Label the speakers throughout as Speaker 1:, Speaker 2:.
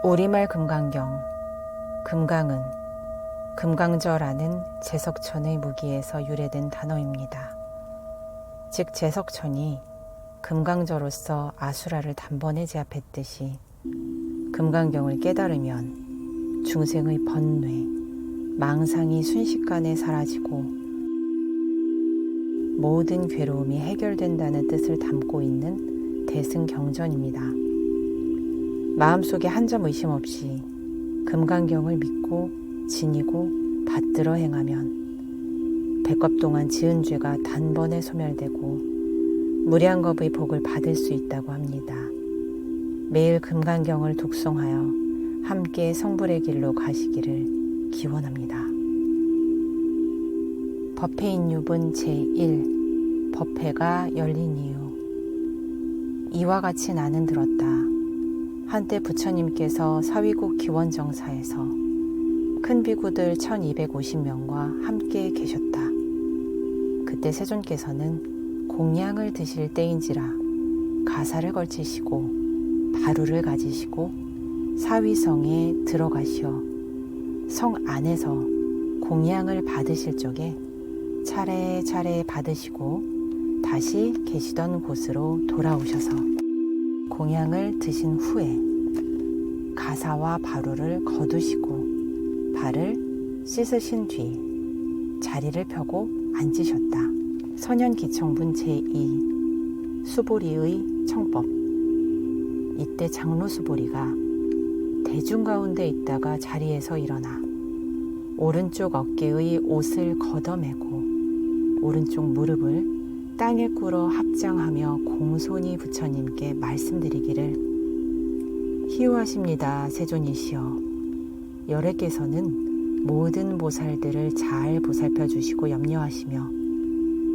Speaker 1: 우리말 금강경. 금강은 금강저라는 제석천의 무기에서 유래된 단어입니다. 즉 제석천이 금강저로서 아수라를 단번에 제압했듯이 금강경을 깨달으면 중생의 번뇌, 망상이 순식간에 사라지고 모든 괴로움이 해결된다는 뜻을 담고 있는 대승경전입니다. 마음속에 한 점 의심 없이 금강경을 믿고 지니고 받들어 행하면 백겁 동안 지은 죄가 단번에 소멸되고 무량겁의 복을 받을 수 있다고 합니다. 매일 금강경을 독송하여 함께 성불의 길로 가시기를 기원합니다. 법회인유분 제1 법회가 열린 이유. 이와 같이 나는 들었다. 한때 부처님께서 서위국 기원정사에서 큰 비구들 1250명과 함께 계셨다. 그때 세존께서는 공양을 드실 때인지라 가사를 걸치시고 바루를 가지시고 사위성에 들어가시어 성 안에서 공양을 받으실 적에 차례차례 받으시고 다시 계시던 곳으로 돌아오셔서 공양을 드신 후에 가사와 바루를 거두시고 발을 씻으신 뒤 자리를 펴고 앉으셨다. 선현기청분 제2 수보리의 청법. 이때 장로 수보리가 대중 가운데 있다가 자리에서 일어나 오른쪽 어깨의 옷을 걷어매고 오른쪽 무릎을 땅에 꿇어 합장하며 공손히 부처님께 말씀드리기를 희유하십니다 세존이시여. 열애께서는 모든 보살들을 잘 보살펴 주시고 염려하시며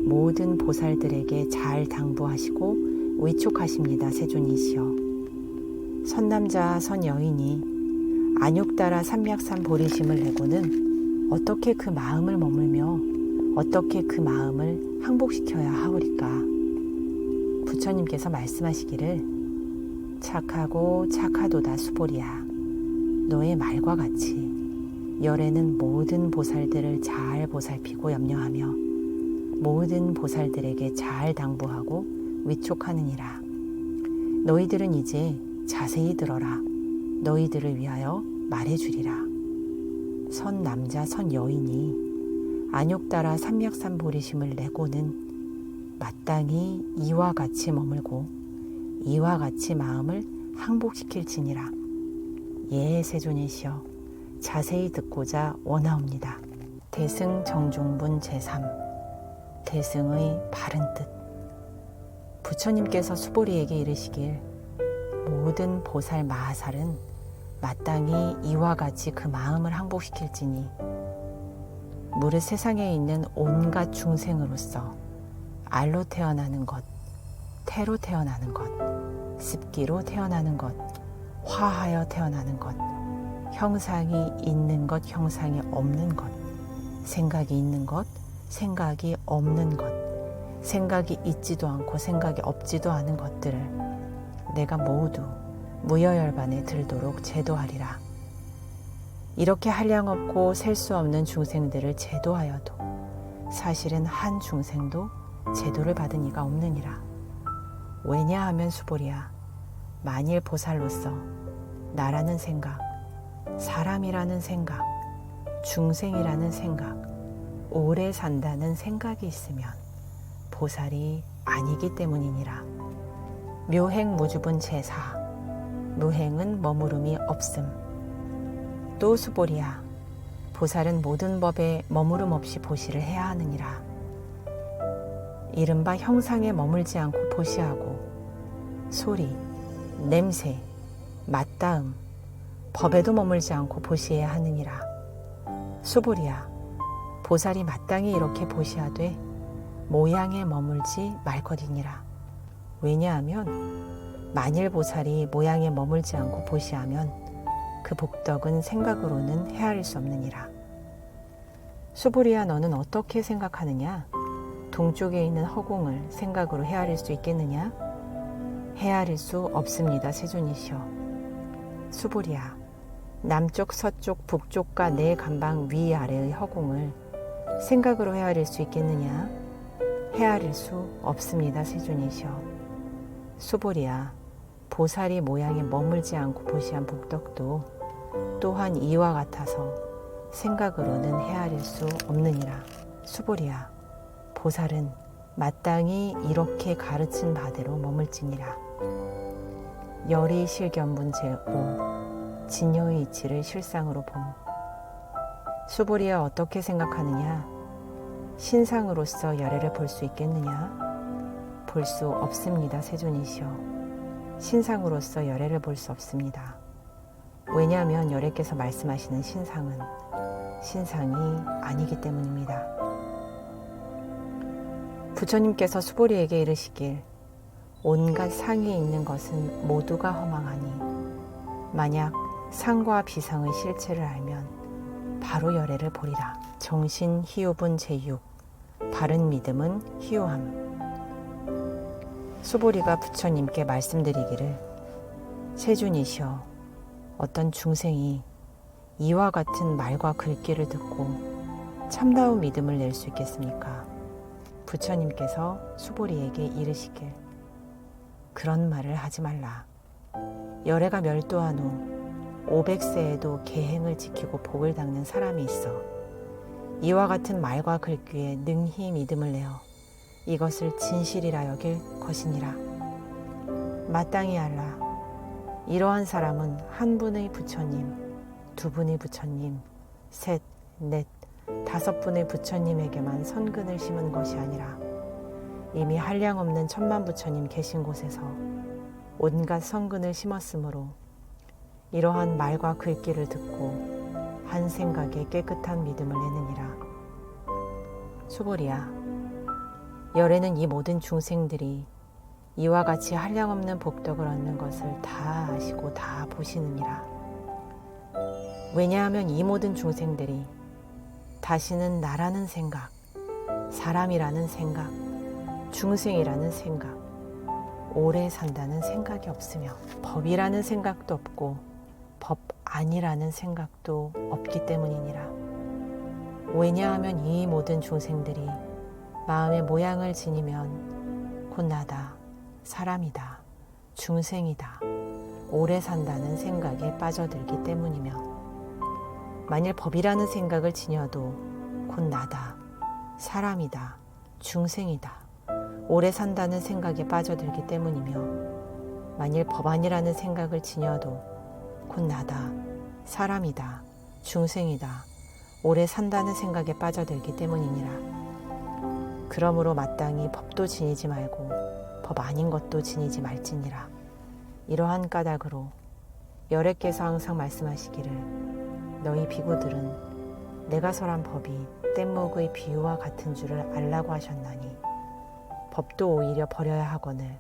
Speaker 1: 모든 보살들에게 잘 당부하시고 위촉하십니다 세존이시여. 선남자 선여인이 안욕따라 삼맥산 보리심을 내고는 어떻게 그 마음을 머물며 어떻게 그 마음을 항복시켜야 하오리까. 부처님께서 말씀하시기를 착하고 착하도다 수보리야. 너의 말과 같이 열애는 모든 보살들을 잘 보살피고 염려하며 모든 보살들에게 잘 당부하고 위촉하느니라. 너희들은 이제 자세히 들어라. 너희들을 위하여 말해주리라. 선 남자 선 여인이 안욕따라 삼맥산 보리심을 내고는 마땅히 이와 같이 머물고 이와 같이 마음을 항복시킬지니라. 예 세존이시여 자세히 듣고자 원하옵니다. 대승 정중분 제3 대승의 바른 뜻. 부처님께서 수보리에게 이르시길 모든 보살 마하살은 마땅히 이와 같이 그 마음을 항복시킬지니 무릇 세상에 있는 온갖 중생으로서 알로 태어나는 것, 태로 태어나는 것, 습기로 태어나는 것, 화하여 태어나는 것, 형상이 있는 것, 형상이 없는 것, 생각이 있는 것, 생각이 없는 것, 생각이 있지도 않고 생각이 없지도 않은 것들을 내가 모두 무여열반에 들도록 제도하리라. 이렇게 한량없고 셀 수 없는 중생들을 제도하여도 사실은 한 중생도 제도를 받은 이가 없느니라. 왜냐하면 수보리야, 만일 보살로서 나라는 생각, 사람이라는 생각, 중생이라는 생각, 오래 산다는 생각이 있으면 보살이 아니기 때문이니라. 묘행 무주분 제4 무행은 머무름이 없음. 또 수보리야, 보살은 모든 법에 머무름 없이 보시를 해야 하느니라. 이른바 형상에 머물지 않고 보시하고 소리, 냄새, 맛다음, 법에도 머물지 않고 보시해야 하느니라. 수보리야, 보살이 마땅히 이렇게 보시하되 모양에 머물지 말것이니라. 왜냐하면 만일 보살이 모양에 머물지 않고 보시하면 그 복덕은 생각으로는 헤아릴 수 없느니라. 수보리야, 너는 어떻게 생각하느냐? 동쪽에 있는 허공을 생각으로 헤아릴 수 있겠느냐? 헤아릴 수 없습니다 세존이시여. 수보리야, 남쪽, 서쪽, 북쪽과 네 간방 위아래의 허공을 생각으로 헤아릴 수 있겠느냐? 헤아릴 수 없습니다, 세존이시여. 수보리야, 보살이 모양에 머물지 않고 보시한 복덕도 또한 이와 같아서 생각으로는 헤아릴 수 없느니라. 수보리야, 보살은 마땅히 이렇게 가르친 바대로 머물지니라. 열이 실견분 제5 진여의 이치를 실상으로 봄. 수보리야, 어떻게 생각하느냐? 신상으로서 열애를 볼 수 있겠느냐? 볼 수 없습니다, 세존이시여. 신상으로서 열애를 볼 수 없습니다. 왜냐하면 열애께서 말씀하시는 신상은 신상이 아니기 때문입니다. 부처님께서 수보리에게 이르시길, 온갖 상이 있는 것은 모두가 허망하니 만약 상과 비상의 실체를 알면 바로 열애를 보리라. 정신 희유분 제6 바른 믿음은 희유함. 수보리가 부처님께 말씀드리기를, 세존이시여, 어떤 중생이 이와 같은 말과 글귀를 듣고 참다운 믿음을 낼 수 있겠습니까? 부처님께서 수보리에게 이르시길, 그런 말을 하지 말라. 열애가 멸도한 후 500세에도 계행을 지키고 복을 닦는 사람이 있어 이와 같은 말과 글귀에 능히 믿음을 내어 이것을 진실이라 여길 것이니라. 마땅히 알라. 이러한 사람은 한 분의 부처님, 두 분의 부처님, 셋, 넷, 5분의 부처님에게만 선근을 심은 것이 아니라 이미 한량없는 천만 부처님 계신 곳에서 온갖 선근을 심었으므로 이러한 말과 글귀를 듣고 한 생각에 깨끗한 믿음을 내느니라. 수보리야, 열애는 이 모든 중생들이 이와 같이 한량없는 복덕을 얻는 것을 다 아시고 다 보시느니라. 왜냐하면 이 모든 중생들이 다시는 나라는 생각, 사람이라는 생각, 중생이라는 생각, 오래 산다는 생각이 없으며 법이라는 생각도 없고 법 아니라는 생각도 없기 때문이니라. 왜냐하면 이 모든 중생들이 마음의 모양을 지니면 곧 나다, 사람이다, 중생이다, 오래 산다는 생각에 빠져들기 때문이며, 만일 법이라는 생각을 지녀도 곧 나다, 사람이다, 중생이다, 오래 산다는 생각에 빠져들기 때문이며, 만일 법 아니라는 생각을 지녀도 곧 나다, 사람이다, 중생이다, 오래 산다는 생각에 빠져들기 때문이니라. 그러므로 마땅히 법도 지니지 말고 법 아닌 것도 지니지 말지니라. 이러한 까닭으로 열애께서 항상 말씀하시기를, 너희 비구들은 내가 설한 법이 뗏목의 비유와 같은 줄을 알라고 하셨나니 법도 오히려 버려야 하거늘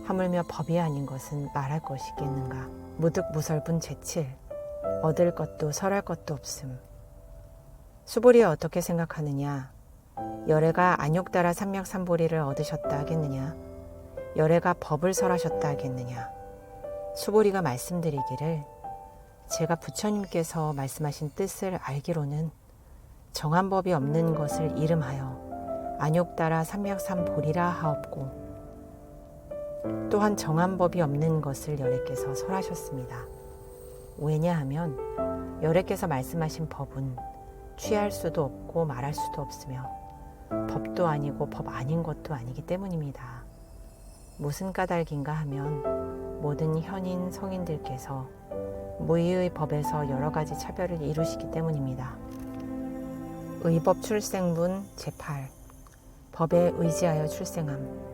Speaker 1: 하물며 법이 아닌 것은 말할 것이 있겠는가. 무득무설분 제7 얻을 것도 설할 것도 없음. 수보리야, 어떻게 생각하느냐? 열애가 안욕따라 삼맥삼보리를 얻으셨다 하겠느냐? 열애가 법을 설하셨다 하겠느냐? 수보리가 말씀드리기를, 제가 부처님께서 말씀하신 뜻을 알기로는 정한 법이 없는 것을 이름하여 안욕따라 삼맥삼보리라 하옵고, 또한 정한 법이 없는 것을 열애께서 설하셨습니다. 왜냐하면 열애께서 말씀하신 법은 취할 수도 없고 말할 수도 없으며 법도 아니고 법 아닌 것도 아니기 때문입니다. 무슨 까닭인가 하면 모든 현인 성인들께서 무의의 법에서 여러 가지 차별을 이루시기 때문입니다. 의법 출생분 제8 법에 의지하여 출생함.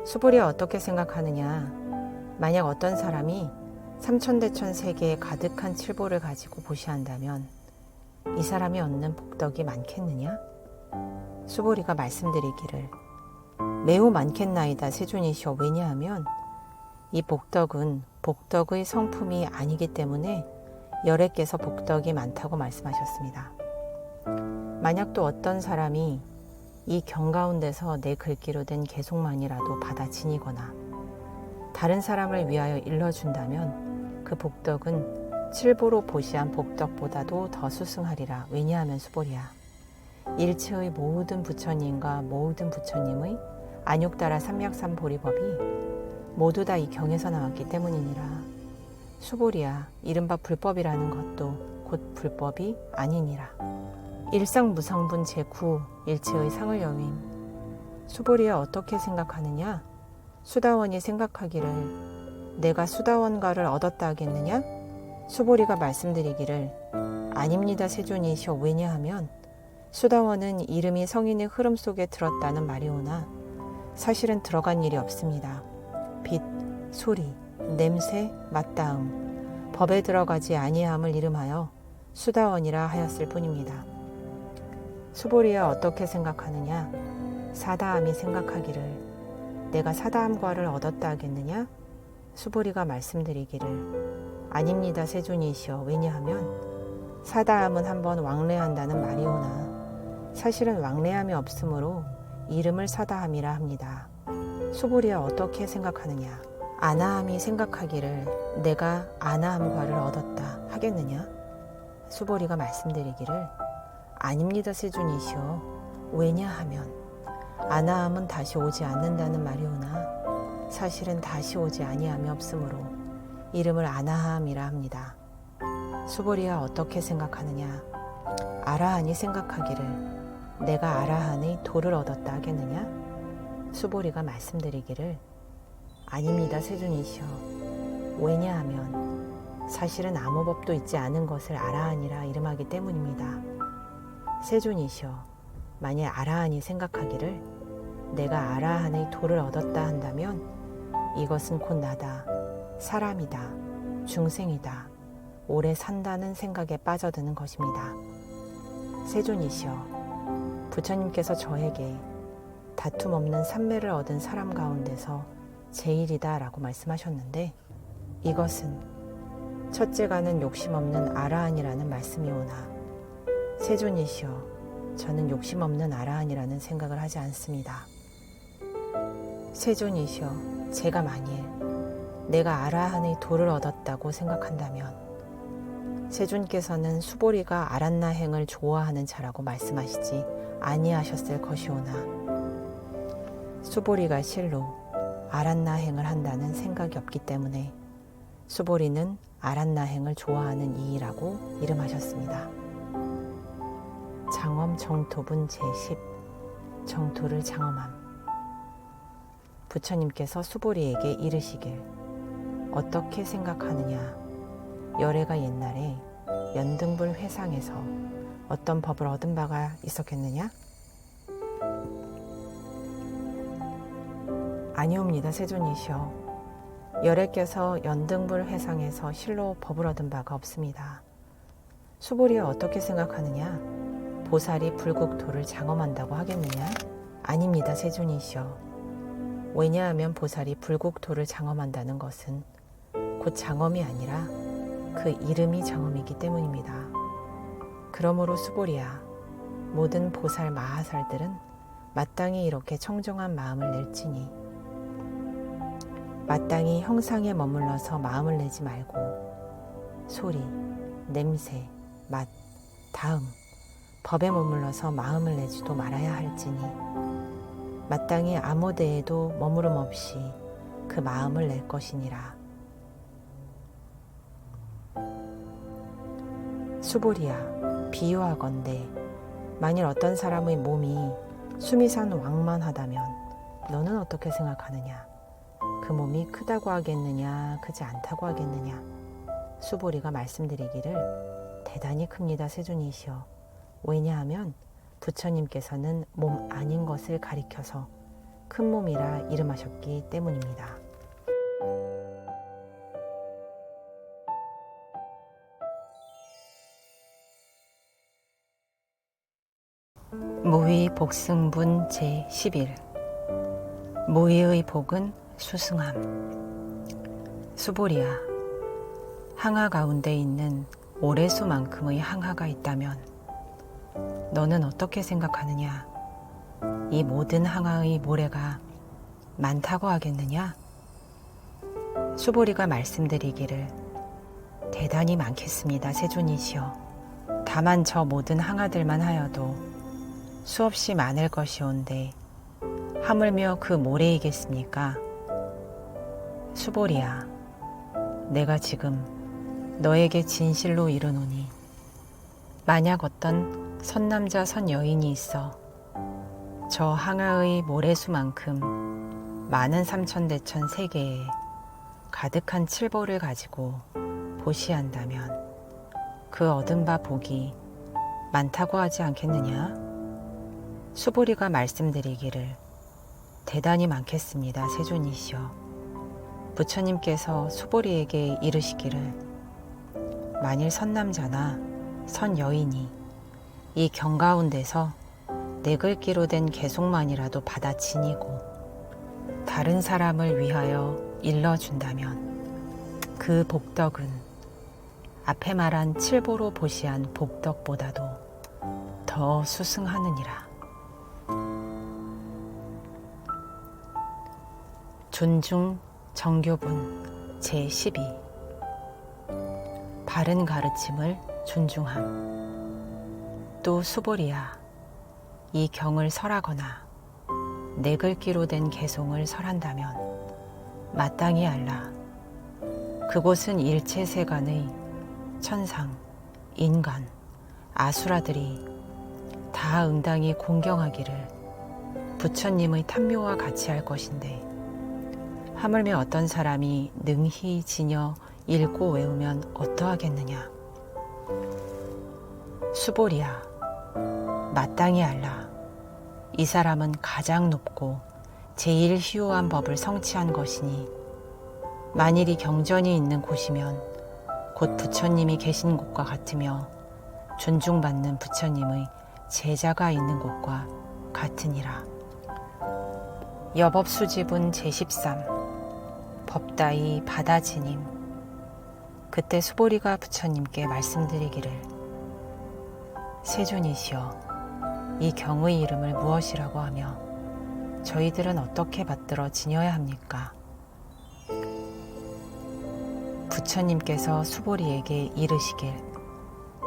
Speaker 1: 수보리야, 어떻게 생각하느냐? 만약 어떤 사람이 삼천대천 세계에 가득한 칠보를 가지고 보시한다면 이 사람이 얻는 복덕이 많겠느냐? 수보리가 말씀드리기를, 매우 많겠나이다, 세존이시여. 왜냐하면 이 복덕은 복덕의 성품이 아니기 때문에 열애께서 복덕이 많다고 말씀하셨습니다. 만약 또 어떤 사람이 이 경 가운데서 내 글귀로 된 개송만이라도 받아 지니거나 다른 사람을 위하여 일러준다면 그 복덕은 칠보로 보시한 복덕보다도 더 수승하리라. 왜냐하면 수보리야, 일체의 모든 부처님과 모든 부처님의 안육따라 삼약삼보리법이 모두 다 이 경에서 나왔기 때문이니라. 수보리야, 이른바 불법이라는 것도 곧 불법이 아니니라. 일상무성분 제9 일체의 상을 여윈. 수보리야, 어떻게 생각하느냐? 수다원이 생각하기를 내가 수다원가를 얻었다 하겠느냐? 수보리가 말씀드리기를 아닙니다 세존이시여. 왜냐하면 수다원은 이름이 성인의 흐름 속에 들었다는 말이오나 사실은 들어간 일이 없습니다. 빛, 소리, 냄새, 맛다음, 법에 들어가지 아니함을 이름하여 수다원이라 하였을 뿐입니다. 수보리야, 어떻게 생각하느냐? 사다함이 생각하기를 내가 사다함과를 얻었다 하겠느냐? 수보리가 말씀드리기를 아닙니다 세존이시여. 왜냐하면 사다함은 한번 왕래한다는 말이오나 사실은 왕래함이 없으므로 이름을 사다함이라 합니다. 수보리야, 어떻게 생각하느냐? 아나함이 생각하기를 내가 아나함과를 얻었다 하겠느냐? 수보리가 말씀드리기를 아닙니다 세존이시여. 왜냐하면 아나함은 다시 오지 않는다는 말이오나 사실은 다시 오지 아니함이 없으므로 이름을 아나함이라 합니다. 수보리야, 어떻게 생각하느냐? 아라한이 생각하기를 내가 아라한의 도를 얻었다 하겠느냐? 수보리가 말씀드리기를 아닙니다 세존이시여. 왜냐하면 사실은 아무 법도 있지 않은 것을 아라한이라 이름하기 때문입니다. 세존이시여, 만약 아라한이 생각하기를 내가 아라한의 도를 얻었다 한다면 이것은 곧 나다, 사람이다, 중생이다, 오래 산다는 생각에 빠져드는 것입니다. 세존이시여, 부처님께서 저에게 다툼 없는 삼매를 얻은 사람 가운데서 제일이다 라고 말씀하셨는데 이것은 첫째가는 욕심 없는 아라한이라는 말씀이오나 세존이시여, 저는 욕심 없는 아라한이라는 생각을 하지 않습니다. 세존이시여, 제가 만일 내가 아라한의 도를 얻었다고 생각한다면 세존께서는 수보리가 아란나행을 좋아하는 자라고 말씀하시지 아니하셨을 것이오나 수보리가 실로 아란나행을 한다는 생각이 없기 때문에 수보리는 아란나행을 좋아하는 이라고 이름하셨습니다. 장엄 정토분 제10 정토를 장엄함. 부처님께서 수보리에게 이르시길 어떻게 생각하느냐? 열애가 옛날에 연등불 회상에서 어떤 법을 얻은 바가 있었겠느냐? 아니옵니다 세존이시여. 열애께서 연등불 회상에서 실로 법을 얻은 바가 없습니다. 수보리야, 어떻게 생각하느냐? 보살이 불국토를 장엄한다고 하겠느냐? 아닙니다 세존이시여. 왜냐하면 보살이 불국토를 장엄한다는 것은 곧 장엄이 아니라 그 이름이 장엄이기 때문입니다. 그러므로 수보리야, 모든 보살 마하살들은 마땅히 이렇게 청정한 마음을 낼지니 마땅히 형상에 머물러서 마음을 내지 말고 소리, 냄새, 맛, 다음, 법에 머물러서 마음을 내지도 말아야 할지니 마땅히 아무 데에도 머무름 없이 그 마음을 낼 것이니라. 수보리야, 비유하건대 만일 어떤 사람의 몸이 수미산 왕만하다면 너는 어떻게 생각하느냐? 그 몸이 크다고 하겠느냐, 크지 않다고 하겠느냐? 수보리가 말씀드리기를 대단히 큽니다 세존이시여. 왜냐하면 부처님께서는 몸 아닌 것을 가리켜서 큰 몸이라 이름하셨기 때문입니다. 무의 복승분 제11 무의의 복은 수승함. 수보리야, 항하 가운데 있는 오래수만큼의 항하가 있다면 너는 어떻게 생각하느냐? 이 모든 항하의 모래가 많다고 하겠느냐? 수보리가 말씀드리기를 대단히 많겠습니다, 세존이시여. 다만 저 모든 항아들만 하여도 수없이 많을 것이온데 하물며 그 모래이겠습니까? 수보리야, 내가 지금 너에게 진실로 이르노니 만약 어떤 선남자 선여인이 있어 저 항아의 모래수만큼 많은 삼천대천 세계에 가득한 칠보를 가지고 보시한다면 그 얻은 바 복이 많다고 하지 않겠느냐? 수보리가 말씀드리기를 대단히 많겠습니다, 세존이시여. 부처님께서 수보리에게 이르시기를 만일 선남자나 선여인이 이 경가운데서 내 글귀로 된 개송만이라도 받아 지니고 다른 사람을 위하여 일러준다면 그 복덕은 앞에 말한 칠보로 보시한 복덕보다도 더 수승하느니라. 존중 정교분 제12 바른 가르침을 존중함. 또 수보리야, 이 경을 설하거나 내 글귀로 된 개송을 설한다면 마땅히 알라. 그곳은 일체 세간의 천상, 인간, 아수라들이 다 응당히 공경하기를 부처님의 탐묘와 같이 할 것인데 하물며 어떤 사람이 능히 지녀 읽고 외우면 어떠하겠느냐. 수보리야, 마땅히 알라. 이 사람은 가장 높고 제일 희유한 법을 성취한 것이니 만일이 경전이 있는 곳이면 곧 부처님이 계신 곳과 같으며 존중받는 부처님의 제자가 있는 곳과 같으니라. 여법수집은 제13 법다이 받아지님. 그때 수보리가 부처님께 말씀드리기를 세존이시여, 이 경의 이름을 무엇이라고 하며 저희들은 어떻게 받들어 지녀야 합니까? 부처님께서 수보리에게 이르시길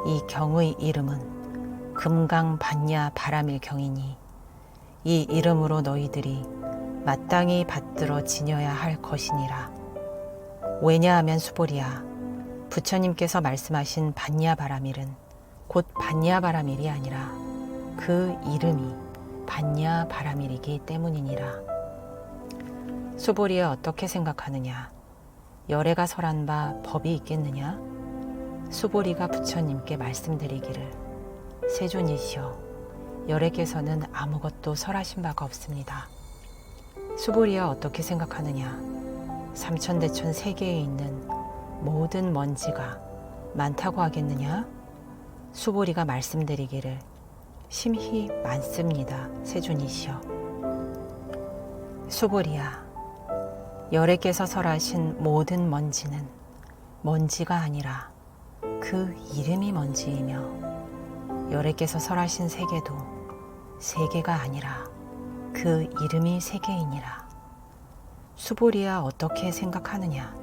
Speaker 1: 이 경의 이름은 금강반야 바람일 경이니 이 이름으로 너희들이 마땅히 받들어 지녀야 할 것이니라. 왜냐하면 수보리야, 부처님께서 말씀하신 반야 바람일은 곧 반야 바람일이 아니라 그 이름이 반야 바람일이기 때문이니라. 수보리야, 어떻게 생각하느냐? 열애가 설한 바 법이 있겠느냐? 수보리가 부처님께 말씀드리기를 세존이시여, 열애께서는 아무것도 설하신 바가 없습니다. 수보리야, 어떻게 생각하느냐? 삼천대천 세계에 있는 모든 먼지가 많다고 하겠느냐? 수보리가 말씀드리기를 심히 많습니다, 세존이시여. 수보리야, 열애께서 설하신 모든 먼지는 먼지가 아니라 그 이름이 먼지이며 열애께서 설하신 세계도 세계가 아니라 그 이름이 세계이니라. 수보리야, 어떻게 생각하느냐?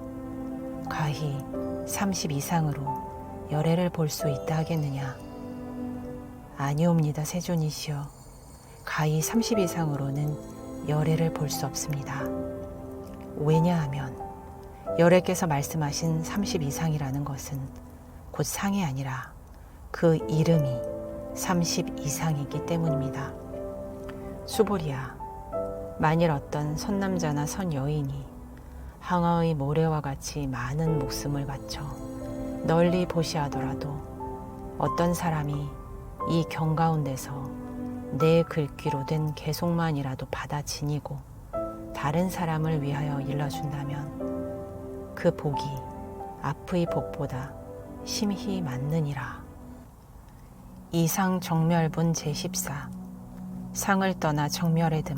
Speaker 1: 가히 30 이상으로 열애를 볼 수 있다 하겠느냐? 아니옵니다, 세존이시여. 가히 30 이상으로는 열애를 볼 수 없습니다. 왜냐하면 열애께서 말씀하신 30 이상이라는 것은 곧 상이 아니라 그 이름이 30 이상이기 때문입니다. 수보리야, 만일 어떤 선남자나 선여인이 항아의 모래와 같이 많은 목숨을 바쳐 널리 보시하더라도 어떤 사람이 이 경가운데서 내 글귀로 된 개송만이라도 받아 지니고 다른 사람을 위하여 일러준다면 그 복이 앞의 복보다 심히 많느니라. 이상 정멸분 제14 상을 떠나 정멸에 듦.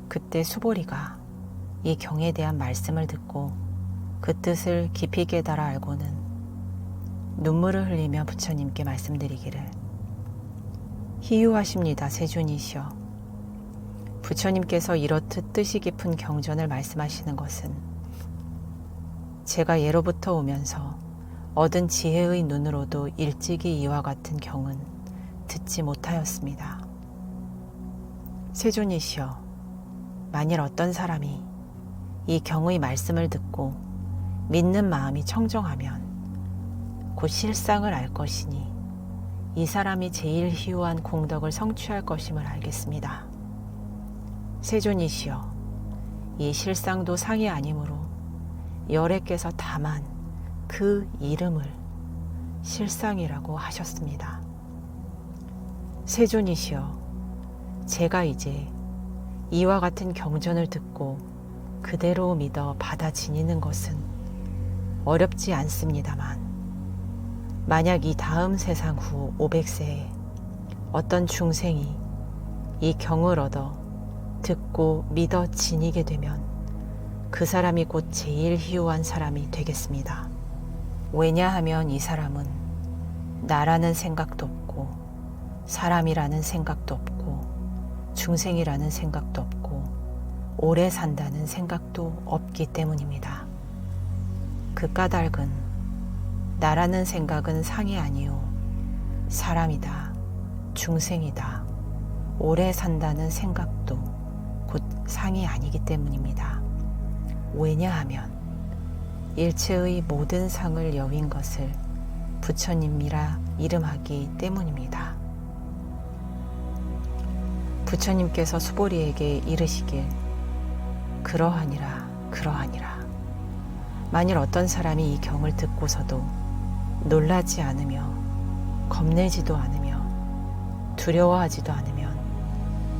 Speaker 1: 그때 수보리가 이 경에 대한 말씀을 듣고 그 뜻을 깊이 깨달아 알고는 눈물을 흘리며 부처님께 말씀드리기를 희유하십니다, 세존이시여. 부처님께서 이렇듯 뜻이 깊은 경전을 말씀하시는 것은 제가 예로부터 오면서 얻은 지혜의 눈으로도 일찍이 이와 같은 경은 듣지 못하였습니다. 세존이시여, 만일 어떤 사람이 이 경의 말씀을 듣고 믿는 마음이 청정하면 곧 실상을 알 것이니 이 사람이 제일 희유한 공덕을 성취할 것임을 알겠습니다. 세존이시여, 이 실상도 상이 아니므로 열애께서 다만 그 이름을 실상이라고 하셨습니다. 세존이시여, 제가 이제 이와 같은 경전을 듣고 그대로 믿어 받아 지니는 것은 어렵지 않습니다만, 만약 이 다음 세상 후 500세에 어떤 중생이 이 경을 얻어 듣고 믿어 지니게 되면 그 사람이 곧 제일 희유한 사람이 되겠습니다. 왜냐하면 이 사람은 나라는 생각도 없고 사람이라는 생각도 없고 중생이라는 생각도 없고 오래 산다는 생각도 없기 때문입니다. 그 까닭은 나라는 생각은 상이 아니요 사람이다, 중생이다, 오래 산다는 생각도 곧 상이 아니기 때문입니다. 왜냐하면 일체의 모든 상을 여윈 것을 부처님이라 이름하기 때문입니다. 부처님께서 수보리에게 이르시길 그러하니라 그러하니라. 만일 어떤 사람이 이 경을 듣고서도 놀라지 않으며 겁내지도 않으며 두려워하지도 않으면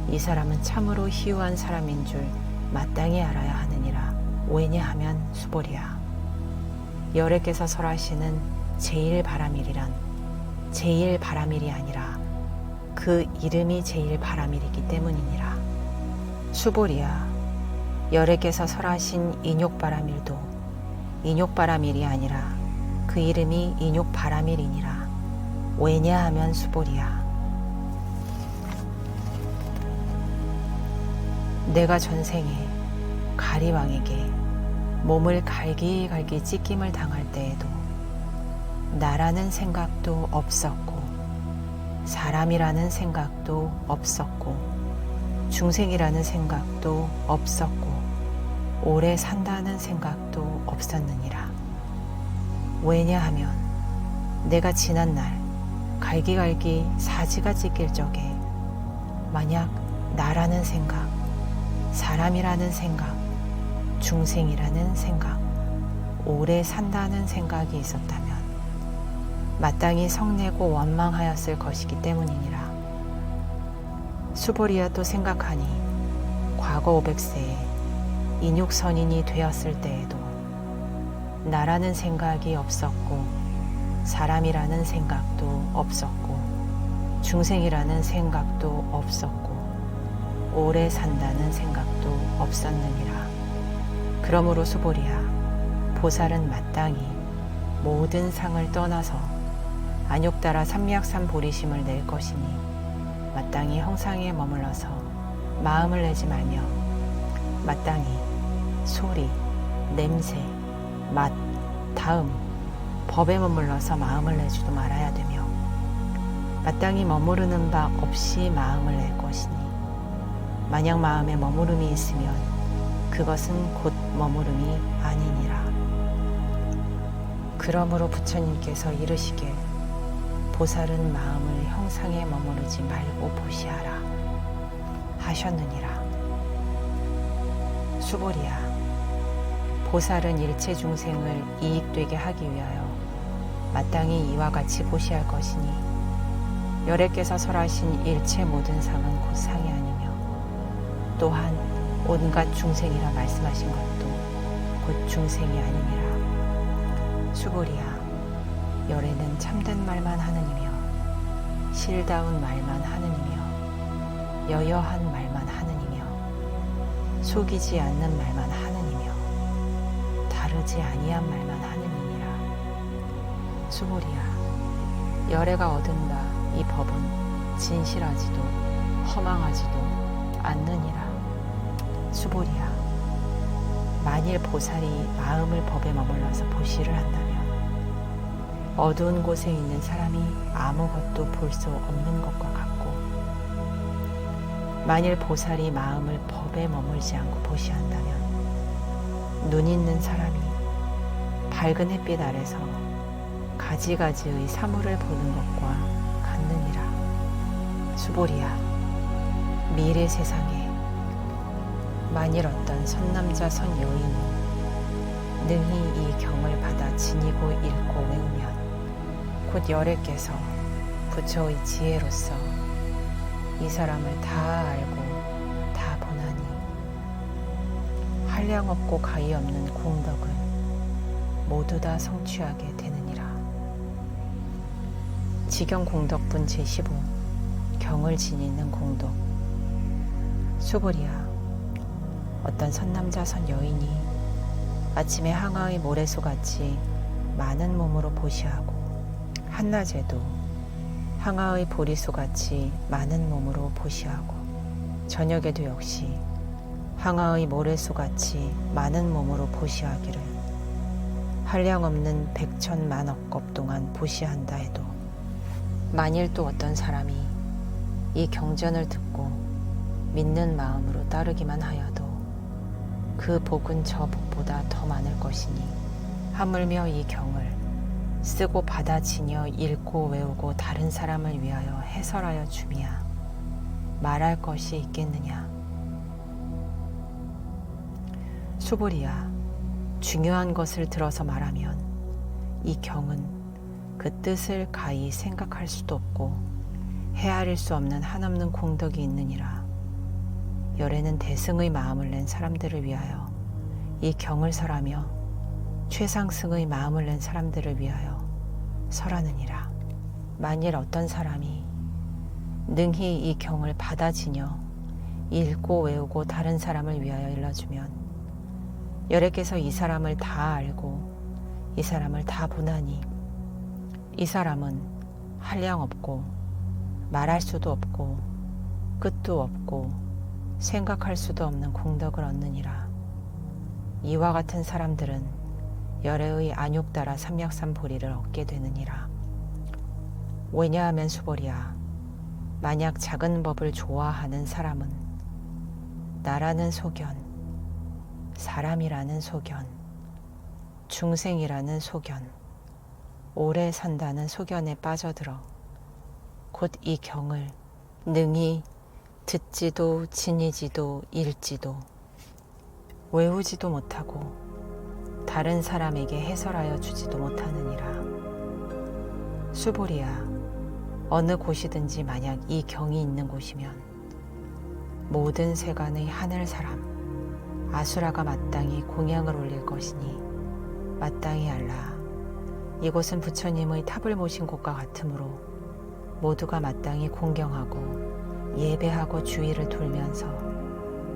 Speaker 1: 이 사람은 참으로 희유한 사람인 줄 마땅히 알아야 하느니라. 왜냐하면 수보리야, 열애께서 설하시는 제일 바라밀이란 제일 바라밀이 아니라 그 이름이 제일 바라밀이기 때문이니라. 수보리야, 열애께서 설하신 인욕바라밀도 인욕바라밀이 아니라 그 이름이 인욕바라밀이니라. 왜냐하면 수보리야, 내가 전생에 가리왕에게 몸을 갈기갈기 찢김을 당할 때에도 나라는 생각도 없었고 사람이라는 생각도 없었고 중생이라는 생각도 없었고 오래 산다는 생각도 없었느니라. 왜냐하면 내가 지난날 갈기갈기 사지가 찢길 적에 만약 나라는 생각, 사람이라는 생각, 중생이라는 생각, 오래 산다는 생각이 있었다면 마땅히 성내고 원망하였을 것이기 때문이니라. 수보리야, 또 생각하니 과거 500세에 인육선인이 되었을 때에도 나라는 생각이 없었고 사람이라는 생각도 없었고 중생이라는 생각도 없었고 오래 산다는 생각도 없었느니라. 그러므로 수보리야, 보살은 마땅히 모든 상을 떠나서 안욕따라 삼미악삼 보리심을 낼 것이니 마땅히 형상에 머물러서 마음을 내지 말며 마땅히 소리, 냄새, 맛, 다음, 법에 머물러서 마음을 내지도 말아야 되며 마땅히 머무르는 바 없이 마음을 낼 것이니 만약 마음에 머무름이 있으면 그것은 곧 머무름이 아니니라. 그러므로 부처님께서 이르시길 보살은 마음을 형상에 머무르지 말고 보시하라 하셨느니라. 수보리야, 보살은 일체 중생을 이익되게 하기 위하여 마땅히 이와 같이 보시할 것이니 열애께서 설하신 일체 모든 상은 곧 상이 아니며 또한 온갖 중생이라 말씀하신 것도 곧 중생이 아니니라. 수보리야, 열애는 참된 말만 하느니며 실다운 말만 하느니며 여여한 말만 하느니며 속이지 않는 말만 하느니며 다르지 아니한 말만 하느니라. 수보리야, 열애가 얻은 바 이 법은 진실하지도 허망하지도 않느니라. 수보리야, 만일 보살이 마음을 법에 머물러서 보시를 한다면 어두운 곳에 있는 사람이 아무것도 볼 수 없는 것과 같고, 만일 보살이 마음을 법에 머물지 않고 보시한다면 눈 있는 사람이 밝은 햇빛 아래서 가지가지의 사물을 보는 것과 같느니라. 수보리야, 미래 세상에 만일 어떤 선남자 선여인이 능히 이 경을 받아 지니고 읽고 외우면 곧 열애께서 부처의 지혜로서 이 사람을 다 알고 다 보나니 한량없고 가히 없는 공덕을 모두 다 성취하게 되느니라. 지경 공덕분 제15 경을 지니는 공덕. 수보리야, 어떤 선남자 선여인이 아침에 항아의 모래소같이 많은 몸으로 보시하고 한낮에도 항아의 보리소같이 많은 몸으로 보시하고 저녁에도 역시 항아의 모래소같이 많은 몸으로 보시하기를 한량없는 백천만억겁 동안 보시한다 해도, 만일 또 어떤 사람이 이 경전을 듣고 믿는 마음으로 따르기만 하여도 그 복은 저 복보다 더 많을 것이니 하물며 이 경을 쓰고 받아 지녀 읽고 외우고 다른 사람을 위하여 해설하여 줌이야 말할 것이 있겠느냐. 수보리야, 중요한 것을 들어서 말하면 이 경은 그 뜻을 가히 생각할 수도 없고 헤아릴 수 없는 한없는 공덕이 있느니라. 열애는 대승의 마음을 낸 사람들을 위하여 이 경을 설하며 최상승의 마음을 낸 사람들을 위하여 설하느니라. 만일 어떤 사람이 능히 이 경을 받아 지녀 읽고 외우고 다른 사람을 위하여 일러주면 열애께서 이 사람을 다 알고 이 사람을 다 보나니 이 사람은 한량없고 말할 수도 없고 끝도 없고 생각할 수도 없는 공덕을 얻느니라. 이와 같은 사람들은 열애의 안욕따라 삼약삼보리를 얻게 되느니라. 왜냐하면 수보리야, 만약 작은 법을 좋아하는 사람은 나라는 소견, 사람이라는 소견, 중생이라는 소견, 오래 산다는 소견에 빠져들어 곧 이 경을 능히 듣지도 지니지도 읽지도 외우지도 못하고 다른 사람에게 해설하여 주지도 못하느니라. 수보리야, 어느 곳이든지 만약 이 경이 있는 곳이면 모든 세간의 하늘 사람 아수라가 마땅히 공양을 올릴 것이니 마땅히 알라. 이곳은 부처님의 탑을 모신 곳과 같으므로 모두가 마땅히 공경하고 예배하고 주위를 돌면서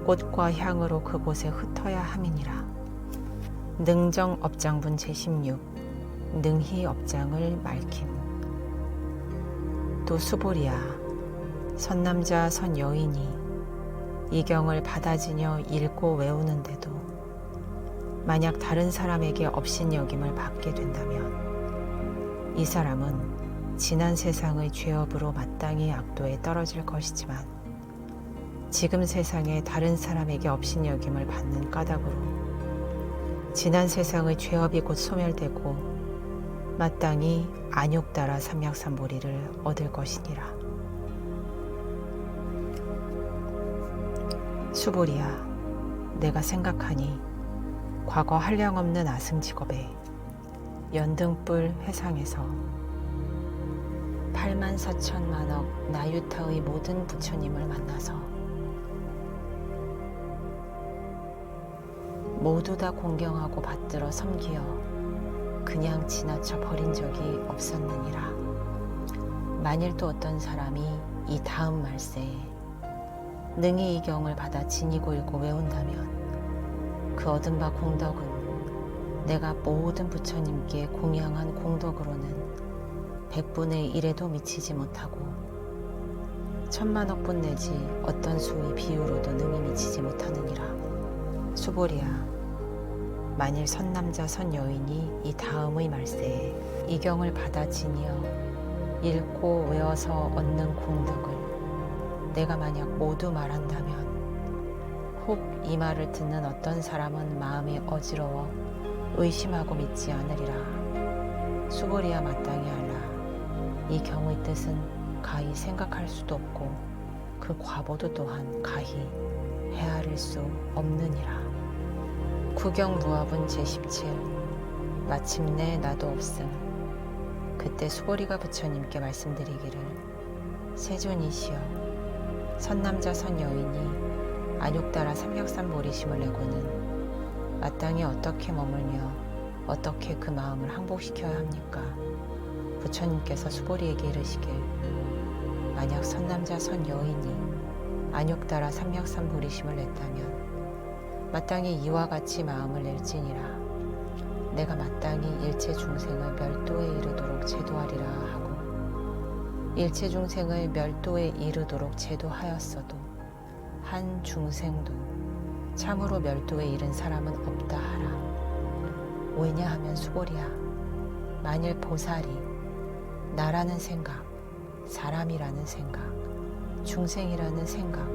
Speaker 1: 꽃과 향으로 그곳에 흩어야 함이니라. 능정 업장분 제16 능히 업장을 말킴. 또 수보리야, 선남자 선여인이 이 경을 받아지녀 읽고 외우는데도 만약 다른 사람에게 업신여김을 받게 된다면 이 사람은 지난 세상의 죄업으로 마땅히 악도에 떨어질 것이지만 지금 세상에 다른 사람에게 업신여김을 받는 까닭으로 지난 세상의 죄업이 곧 소멸되고 마땅히 안욕따라 삼약삼보리를 얻을 것이니라. 수보리야, 내가 생각하니 과거 한량없는 아승직업에 연등불 회상에서 84,000만억 나유타의 모든 부처님을 만나서 모두 다 공경하고 받들어 섬기어 그냥 지나쳐 버린 적이 없었느니라. 만일 또 어떤 사람이 이 다음 말세에 능히 이 경을 받아 지니고 읽고 외운다면 그 얻은 바 공덕은 내가 모든 부처님께 공양한 공덕으로는 100분의 1에도 미치지 못하고 1000만억 분 내지 어떤 수의 비유로도 능히 미치지 못하느니라. 수보리야, 만일 선남자 선여인이 이 다음의 말세에 이경을 받아지니어 읽고 외워서 얻는 공덕을 내가 만약 모두 말한다면 혹 이 말을 듣는 어떤 사람은 마음이 어지러워 의심하고 믿지 않으리라. 수고리야 마땅히 알라. 이 경의 뜻은 가히 생각할 수도 없고 그 과보도 또한 가히 헤아릴 수 없느니라. 구경무합은 제17. 마침내 나도 없음. 그때 수보리가 부처님께 말씀드리기를 세존이시여 선남자 선여인이 안욕따라 삼력삼보리심을 내고는 마땅히 어떻게 머물며 어떻게 그 마음을 항복시켜야 합니까? 부처님께서 수보리에게 이르시길 만약 선남자 선여인이 안욕따라 삼력삼보리심을 냈다면 마땅히 이와 같이 마음을 낼지니라. 내가 마땅히 일체 중생을 멸도에 이르도록 제도하리라 하고 일체 중생을 멸도에 이르도록 제도하였어도 한 중생도 참으로 멸도에 이른 사람은 없다 하라. 왜냐하면 수보리야 만일 보살이 나라는 생각, 사람이라는 생각, 중생이라는 생각,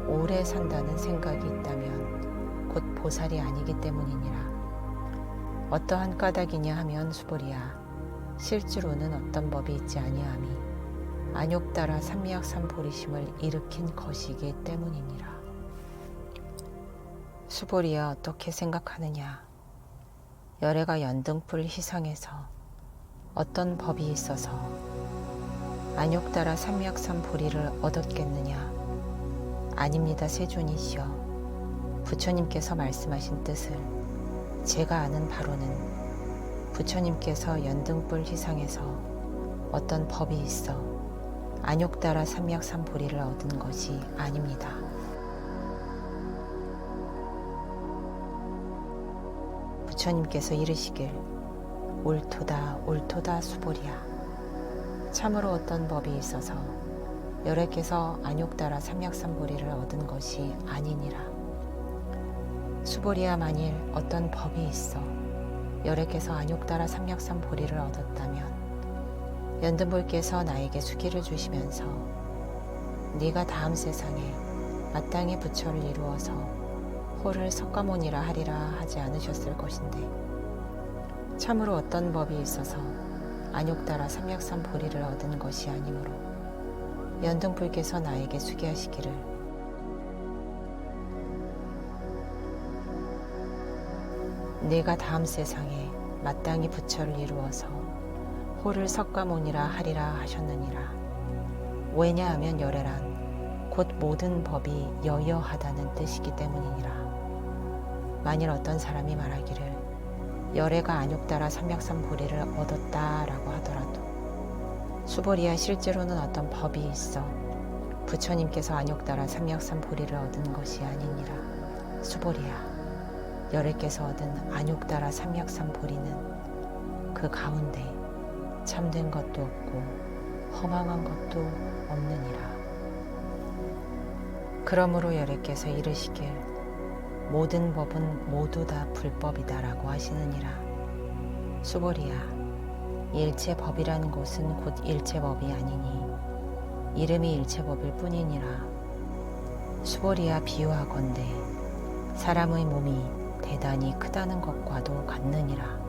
Speaker 1: 오래 산다는 생각이 있다면 곧 보살이 아니기 때문이니라. 어떠한 까닭이냐 하면 수보리야 실제로는 어떤 법이 있지 아니함이 안욕따라 삼미약삼보리심을 일으킨 것이기 때문이니라. 수보리야 어떻게 생각하느냐. 열애가 연등불 희상에서 어떤 법이 있어서 안욕따라 삼미약삼보리를 얻었겠느냐. 아닙니다 세존이시여. 부처님께서 말씀하신 뜻을 제가 아는 바로는 부처님께서 연등불 희상에서 어떤 법이 있어 안욕따라 삼미약삼보리를 얻은 것이 아닙니다. 부처님께서 이르시길 옳도다 옳도다 수보리야. 참으로 어떤 법이 있어서 열애께서 안욕따라 삼미약삼보리를 얻은 것이 아니니라. 수보리야 만일 어떤 법이 있어 열애께서 안욕따라 삼미약삼보리를 얻었다면 연등불께서 나에게 수기를 주시면서 네가 다음 세상에 마땅히 부처를 이루어서 호를 석가모니라 하리라 하지 않으셨을 것인데 참으로 어떤 법이 있어서 안욕따라 삼미약삼보리를 얻은 것이 아니므로 연등불께서 나에게 수기하시기를 네가 다음 세상에 마땅히 부처를 이루어서 호를 석가모니라 하리라 하셨느니라. 왜냐하면 열애란 곧 모든 법이 여여하다는 뜻이기 때문이니라. 만일 어떤 사람이 말하기를 열애가 안욕따라 삼미약삼보리를 얻었다라고 하더라도 수보리야 실제로는 어떤 법이 있어 부처님께서 안욕따라 삼미약삼보리를 얻은 것이 아니니라. 수보리야 열애께서 얻은 안욕따라 삼미약삼보리는 그 가운데 참된 것도 없고 허망한 것도 없느니라. 그러므로 열애께서 이르시길 모든 법은 모두 다 불법이다라고 하시느니라. 수보리야 일체 법이라는 것은 곧 일체 법이 아니니 이름이 일체 법일 뿐이니라. 수보리야 비유하건대 사람의 몸이 대단히 크다는 것과도 같느니라.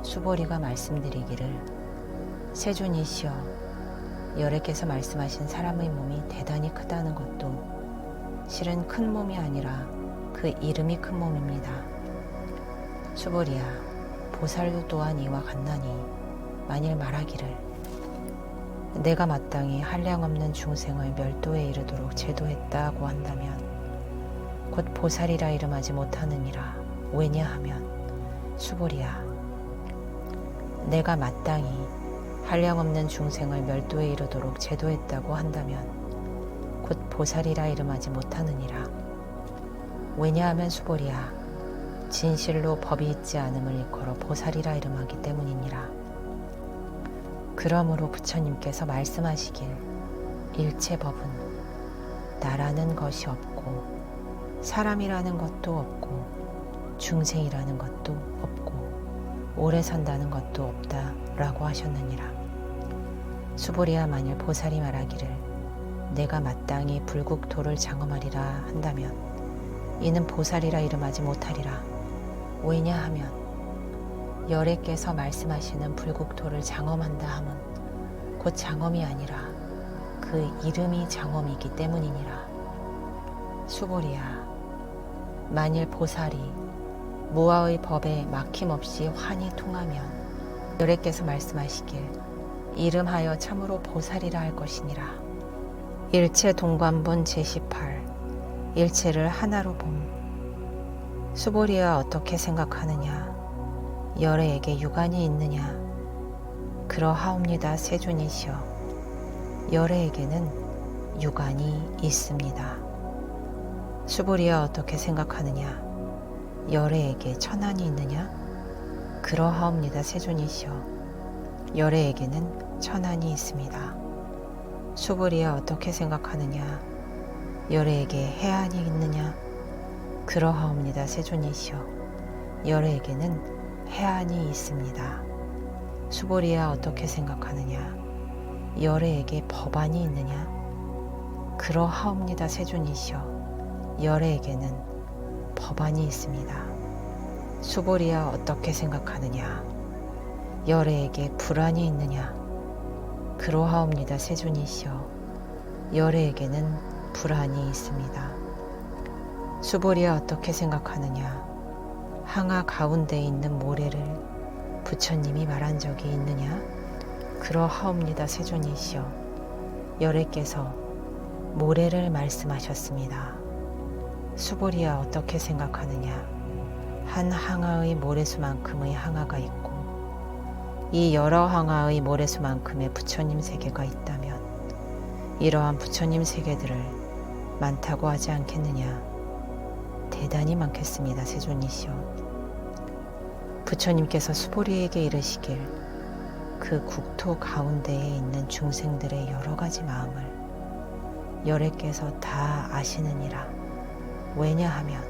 Speaker 1: 수보리가 말씀드리기를 세존이시여 열애께서 말씀하신 사람의 몸이 대단히 크다는 것도 실은 큰 몸이 아니라 그 이름이 큰 몸입니다. 수보리야 보살도 또한 이와 같나니 만일 말하기를 내가 마땅히 한량없는 중생을 멸도에 이르도록 제도했다고 한다면 곧 보살이라 이름하지 못하느니라. 왜냐하면 수보리야 내가 마땅히 한량없는 중생을 멸도에 이르도록 제도했다고 한다면 곧 보살이라 이름하지 못하느니라. 왜냐하면 수보리야 진실로 법이 있지 않음을 일컬어 보살이라 이름하기 때문이니라. 그러므로 부처님께서 말씀하시길 일체 법은 나라는 것이 없고 사람이라는 것도 없고 중생이라는 것도 없고 오래 산다는 것도 없다라고 하셨느니라. 수보리야, 만일 보살이 말하기를 내가 마땅히 불국토를 장엄하리라 한다면 이는 보살이라 이름하지 못하리라. 왜냐하면 열애께서 말씀하시는 불국토를 장엄한다 함은 곧 장엄이 아니라 그 이름이 장엄이기 때문이니라. 수보리야, 만일 보살이 무아의 법에 막힘없이 환히 통하면 열애께서 말씀하시길 이름하여 참으로 보살이라 할 것이니라. 일체 동관본 제18 일체를 하나로 봄. 수보리야, 어떻게 생각하느냐? 열애에게 유관이 있느냐? 그러하옵니다, 세존이시여. 열애에게는 유관이 있습니다. 수보리야, 어떻게 생각하느냐? 열애에게 천한이 있느냐? 그러하옵니다, 세존이시여. 열애에게는 천한이 있습니다. 수보리야, 어떻게 생각하느냐? 열애에게 해안이 있느냐? 그러하옵니다, 세존이시여. 열애에게는 해안이 있습니다. 수보리야, 어떻게 생각하느냐? 열애에게 법안이 있느냐? 그러하옵니다, 세존이시여. 열애에게는 법안이 있습니다. 수보리야, 어떻게 생각하느냐? 열애에게 불안이 있느냐? 그러하옵니다, 세존이시여. 열애에게는 불안이 있습니다. 수보리야, 어떻게 생각하느냐? 항아 가운데에 있는 모래를 부처님이 말한 적이 있느냐? 그러하옵니다, 세존이시여. 열애께서 모래를 말씀하셨습니다. 수보리야, 어떻게 생각하느냐? 한 항아의 모래수만큼의 항아가 있고 이 여러 항아의 모래수만큼의 부처님 세계가 있다면 이러한 부처님 세계들을 많다고 하지 않겠느냐? 대단히 많겠습니다, 세존이시여. 부처님께서 수보리에게 이르시길 그 국토 가운데에 있는 중생들의 여러 가지 마음을 열애께서 다 아시느니라. 왜냐하면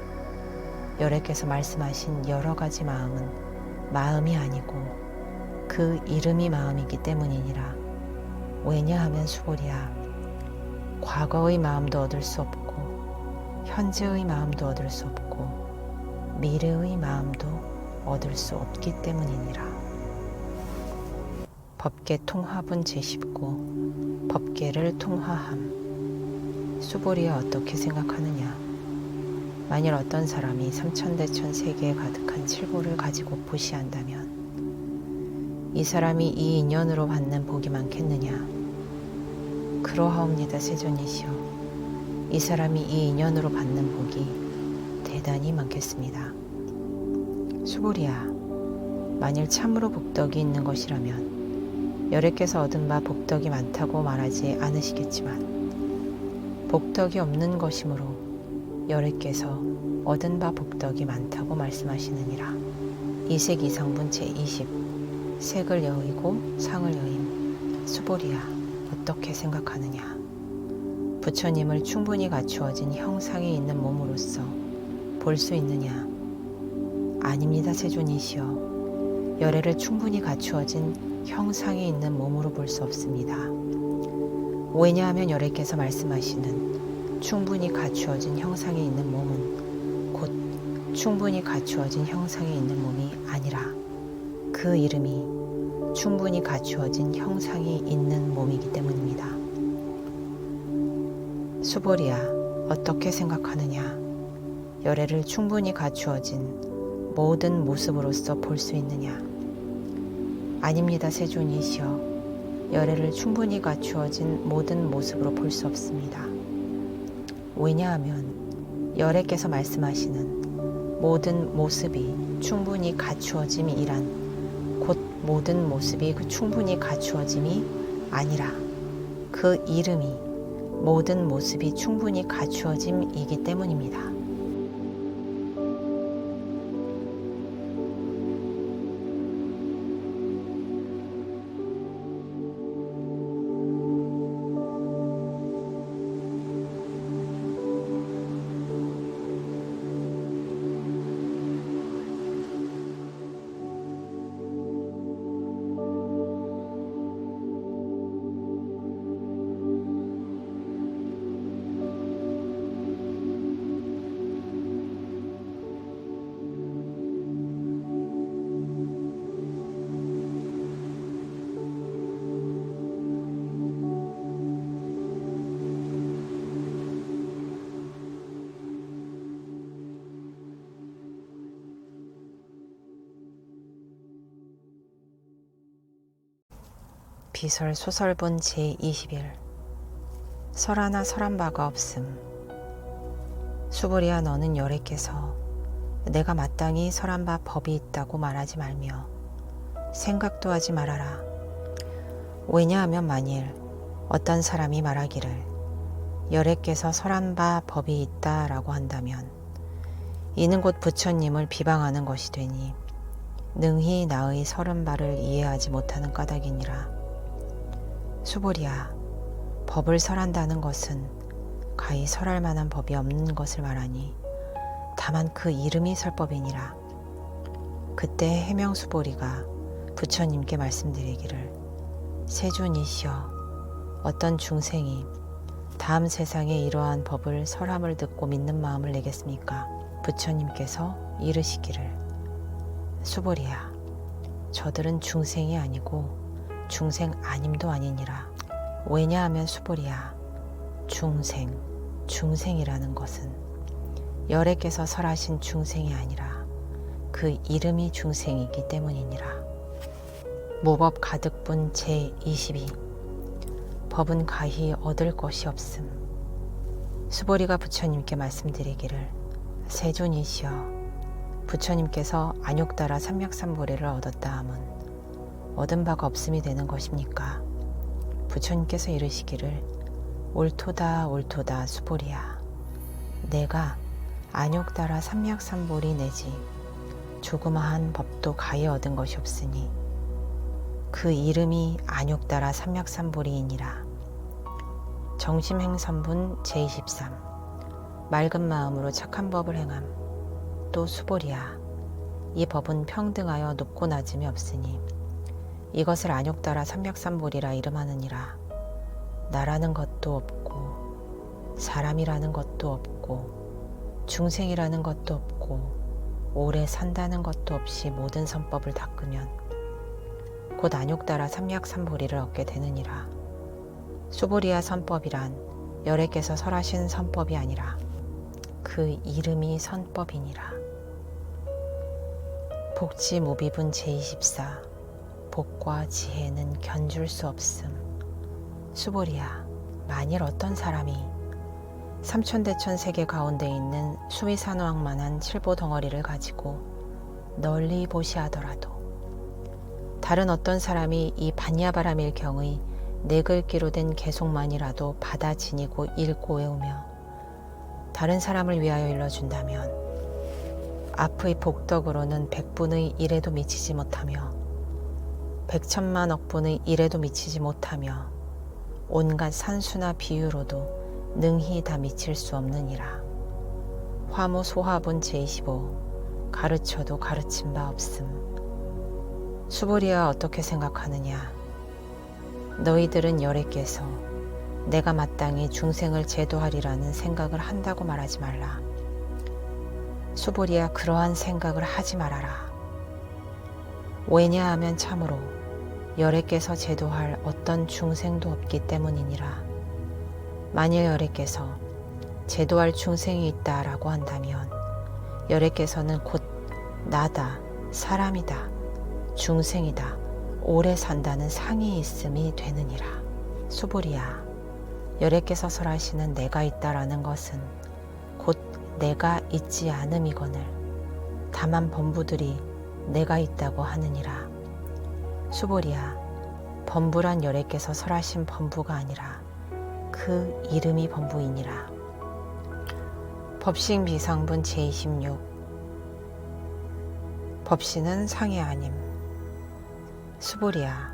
Speaker 1: 열애께서 말씀하신 여러 가지 마음은 마음이 아니고 그 이름이 마음이기 때문이니라. 왜냐하면 수보리야, 과거의 마음도 얻을 수 없고 현재의 마음도 얻을 수 없고 미래의 마음도 얻을 수 없기 때문이니라. 법계 통합은 제19 법계를 통화함. 수보리야, 어떻게 생각하느냐? 만일 어떤 사람이 삼천대천 세계에 가득한 칠보를 가지고 보시한다면 이 사람이 이 인연으로 받는 복이 많겠느냐? 그러하옵니다, 세존이시여. 이 사람이 이 인연으로 받는 복이 대단히 많겠습니다. 수보리야, 만일 참으로 복덕이 있는 것이라면 열애께서 얻은 바 복덕이 많다고 말하지 않으시겠지만 복덕이 없는 것이므로 열애께서 얻은 바 복덕이 많다고 말씀하시느니라. 이색 이상분 제20 색을 여의고 상을 여임. 수보리야, 어떻게 생각하느냐? 부처님을 충분히 갖추어진 형상에 있는 몸으로서 볼 수 있느냐? 아닙니다, 세존이시여. 열애를 충분히 갖추어진 형상에 있는 몸으로 볼 수 없습니다. 왜냐하면 열애께서 말씀하시는 충분히 갖추어진 형상에 있는 몸은 곧 충분히 갖추어진 형상에 있는 몸이 아니라 그 이름이 충분히 갖추어진 형상이 있는 몸이기 때문입니다. 수보리야, 어떻게 생각하느냐? 열애를 충분히 갖추어진 모든 모습으로서 볼 수 있느냐? 아닙니다, 세존이시여. 열애를 충분히 갖추어진 모든 모습으로 볼 수 없습니다. 왜냐하면 열애께서 말씀하시는 모든 모습이 충분히 갖추어짐이란 곧 모든 모습이 그 충분히 갖추어짐이 아니라 그 이름이 모든 모습이 충분히 갖추어짐이기 때문입니다. 비설 소설본 제21 설하나 설한 바가 없음. 수보리야, 너는 열애께서 내가 마땅히 설한 바 법이 있다고 말하지 말며 생각도 하지 말아라. 왜냐하면 만일 어떤 사람이 말하기를 열애께서 설한 바 법이 있다라고 한다면 이는 곧 부처님을 비방하는 것이 되니 능히 나의 설은 바를 이해하지 못하는 까닭이니라. 수보리야, 법을 설한다는 것은 가히 설할 만한 법이 없는 것을 말하니 다만 그 이름이 설법이니라. 그때 해명수보리가 부처님께 말씀드리기를 세존이시여, 어떤 중생이 다음 세상에 이러한 법을 설함을 듣고 믿는 마음을 내겠습니까? 부처님께서 이르시기를 수보리야, 저들은 중생이 아니고 중생 아님도 아니니라. 왜냐하면 수보리야, 중생이라는 것은 열애께서 설하신 중생이 아니라 그 이름이 중생이기 때문이니라. 모법 가득본 제22 법은 가히 얻을 것이 없음. 수보리가 부처님께 말씀드리기를 세존이시여, 부처님께서 안욕다라 삼맥삼보리를 얻었다 함은 얻은 바가 없음이 되는 것입니까? 부처님께서 이르시기를 옳도다 옳도다 수보리야, 내가 안욕다라 삼맥삼보리 내지 조그마한 법도 가히 얻은 것이 없으니 그 이름이 안욕다라 삼맥삼보리이니라. 정심행선분 제23 맑은 마음으로 착한 법을 행함. 또 수보리야, 이 법은 평등하여 높고 낮음이 없으니 이것을 안욕다라 삼맥삼보리라 이름하느니라. 나라는 것도 없고 사람이라는 것도 없고 중생이라는 것도 없고 오래 산다는 것도 없이 모든 선법을 닦으면 곧 안욕다라 삼맥삼보리를 얻게 되느니라. 수보리야, 선법이란 열애께서 설하신 선법이 아니라 그 이름이 선법이니라. 복지무비분 제24 복과 지혜는 견줄 수 없음. 수보리야, 만일 어떤 사람이 삼천대천 세계 가운데 있는 수위산왕만한 칠보 덩어리를 가지고 널리 보시하더라도 다른 어떤 사람이 이 반야바라밀 경의 네 글귀로 된 개송만이라도 받아 지니고 읽고 외우며 다른 사람을 위하여 일러준다면 앞의 복덕으로는 100분의 1에도 미치지 못하며 100천만 억분의 1에도 미치지 못하며 온갖 산수나 비유로도 능히 다 미칠 수 없느니라. 화무 소화본 제25 가르쳐도 가르친 바 없음. 수보리야, 어떻게 생각하느냐? 너희들은 열애께서 내가 마땅히 중생을 제도하리라는 생각을 한다고 말하지 말라. 수보리야, 그러한 생각을 하지 말아라. 왜냐하면 참으로 열애께서 제도할 어떤 중생도 없기 때문이니라. 만일 열애께서 제도할 중생이 있다라고 한다면 열애께서는 곧 나다, 사람이다, 중생이다, 오래 산다는 상이 있음이 되느니라. 수보리야, 열애께서 설하시는 내가 있다라는 것은 곧 내가 있지 않음이거늘 다만 범부들이 내가 있다고 하느니라. 수보리야, 범부란 열애께서 설하신 범부가 아니라 그 이름이 범부이니라. 법식 비상분 제26 법신은 상이 아님. 수보리야,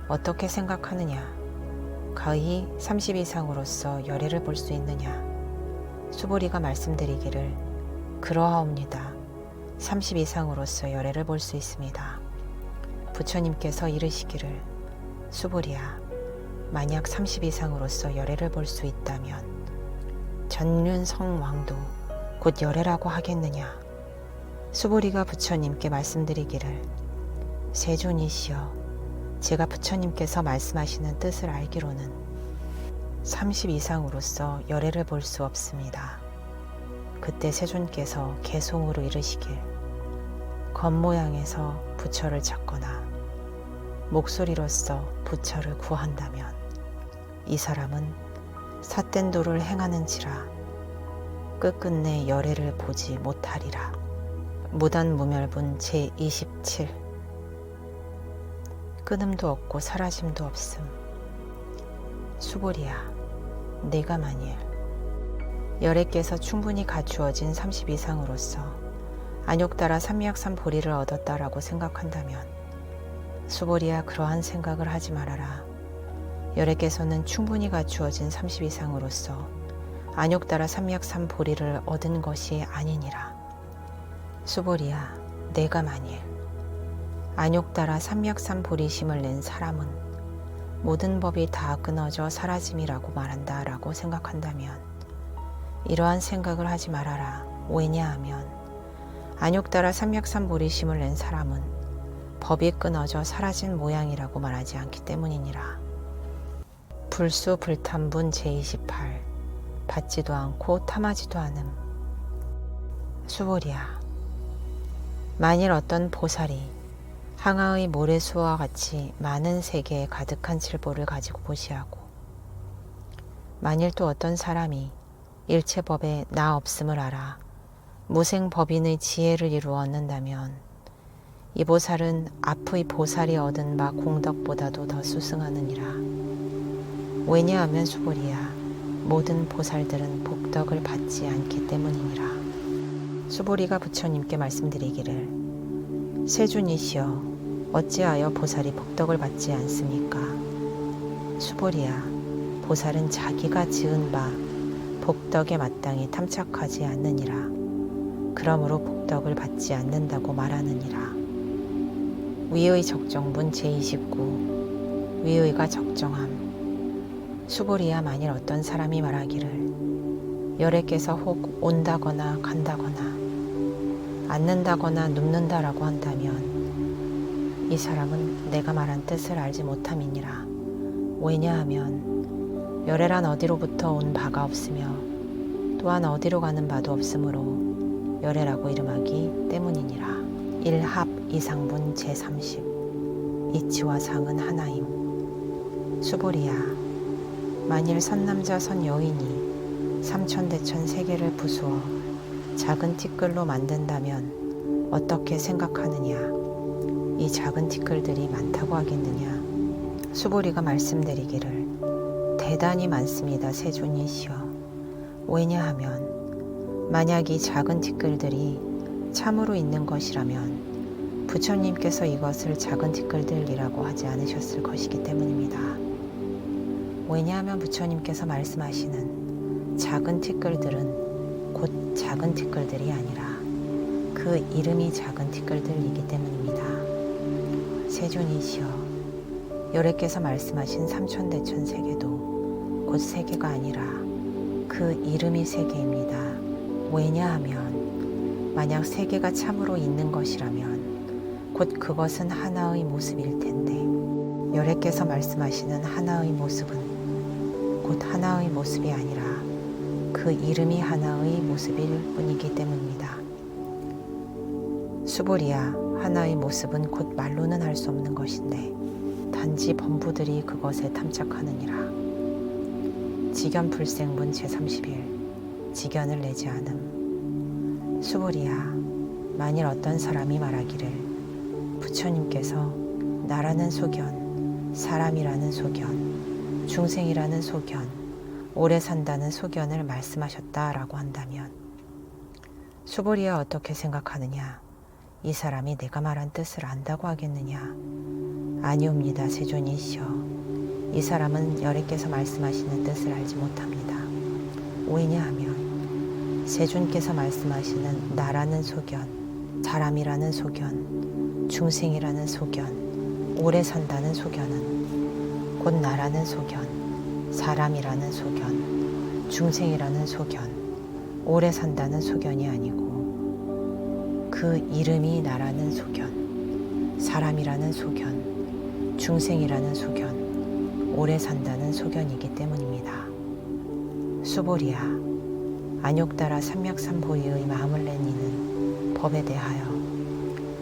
Speaker 1: 어떻게 생각하느냐? 가히 30 이상으로서 열애를 볼 수 있느냐? 수보리가 말씀드리기를 그러하옵니다. 30 이상으로서 열애를 볼 수 있습니다. 부처님께서 이르시기를 수보리야, 만약 30 이상으로서 열애를 볼 수 있다면 전륜성 왕도 곧 열애라고 하겠느냐? 수보리가 부처님께 말씀드리기를 세존이시여, 제가 부처님께서 말씀하시는 뜻을 알기로는 30 이상으로서 열애를 볼 수 없습니다. 그때 세존께서 개송으로 이르시길 겉모양에서 부처를 찾거나 목소리로써 부처를 구한다면 이 사람은 삿된 도를 행하는지라 끝끝내 열애를 보지 못하리라. 무단무멸분 제27. 끊음도 없고 사라짐도 없음. 수보리야, 내가 만일 열애께서 충분히 갖추어진 30 이상으로서 안욕따라 삼미약삼 보리를 얻었다라고 생각한다면 수보리야, 그러한 생각을 하지 말아라. 열애께서는 충분히 갖추어진 30 이상으로서 안욕따라 삼미약삼 보리를 얻은 것이 아니니라. 수보리야, 내가 만일 안욕따라 삼미약삼 보리심을 낸 사람은 모든 법이 다 끊어져 사라짐이라고 말한다 라고 생각한다면 이러한 생각을 하지 말아라. 왜냐하면 안욕따라 삼미약삼 보리심을 낸 사람은 법이 끊어져 사라진 모양이라고 말하지 않기 때문이니라. 불수불탐분 제28. 받지도 않고 탐하지도 않음. 수보리야, 만일 어떤 보살이 항아의 모래수와 같이 많은 세계에 가득한 칠보를 가지고 보시하고 만일 또 어떤 사람이 일체법에 나 없음을 알아 무생법인의 지혜를 이루어 얻는다면 이 보살은 앞의 보살이 얻은 바 공덕보다도 더 수승하느니라. 왜냐하면 수보리야, 모든 보살들은 복덕을 받지 않기 때문이니라. 수보리가 부처님께 말씀드리기를 세존이시여, 어찌하여 보살이 복덕을 받지 않습니까? 수보리야, 보살은 자기가 지은 바 복덕에 마땅히 탐착하지 않느니라. 그러므로 복덕을 받지 않는다고 말하느니라. 위의 적정분 제29. 위의가 적정함. 수보리야, 만일 어떤 사람이 말하기를 열애께서 혹 온다거나 간다거나 앉는다거나 눕는다라고 한다면 이 사람은 내가 말한 뜻을 알지 못함이니라. 왜냐하면 열애란 어디로부터 온 바가 없으며 또한 어디로 가는 바도 없으므로 열애라고 이름하기 때문이니라. 일합 이상분 제30. 이치와 상은 하나임. 수보리야, 만일 선남자 선여인이 삼천대천 세계를 부수어 작은 티끌로 만든다면 어떻게 생각하느냐? 이 작은 티끌들이 많다고 하겠느냐? 수보리가 말씀드리기를 대단히 많습니다. 세존이시여. 왜냐하면 만약 이 작은 티끌들이 참으로 있는 것이라면 부처님께서 이것을 작은 티끌들이라고 하지 않으셨을 것이기 때문입니다. 왜냐하면 부처님께서 말씀하시는 작은 티끌들은 곧 작은 티끌들이 아니라 그 이름이 작은 티끌들이기 때문입니다. 세존이시여, 열애께서 말씀하신 삼천대천 세계도 곧 세계가 아니라 그 이름이 세계입니다. 왜냐하면 만약 세계가 참으로 있는 것이라면 곧 그것은 하나의 모습일 텐데 열애께서 말씀하시는 하나의 모습은 곧 하나의 모습이 아니라 그 이름이 하나의 모습일 뿐이기 때문입니다. 수보리야, 하나의 모습은 곧 말로는 할 수 없는 것인데 단지 범부들이 그것에 탐착하느니라. 직연불생분 제31. 직연을 내지 않음. 수보리야, 만일 어떤 사람이 말하기를 부처님께서 나라는 소견, 사람이라는 소견, 중생이라는 소견, 오래 산다는 소견을 말씀하셨다라고 한다면 수보리야, 어떻게 생각하느냐? 이 사람이 내가 말한 뜻을 안다고 하겠느냐? 아니옵니다. 세존이시여, 이 사람은 열애께서 말씀하시는 뜻을 알지 못합니다. 왜냐하면 세존께서 말씀하시는 나라는 소견, 사람이라는 소견, 중생이라는 소견, 오래 산다는 소견은 곧 나라는 소견, 사람이라는 소견, 중생이라는 소견, 오래 산다는 소견이 아니고 그 이름이 나라는 소견, 사람이라는 소견, 중생이라는 소견, 오래 산다는 소견이기 때문입니다. 수보리야, 안욕따라 삼맥삼보리의 마음을 낸 이는 법에 대하여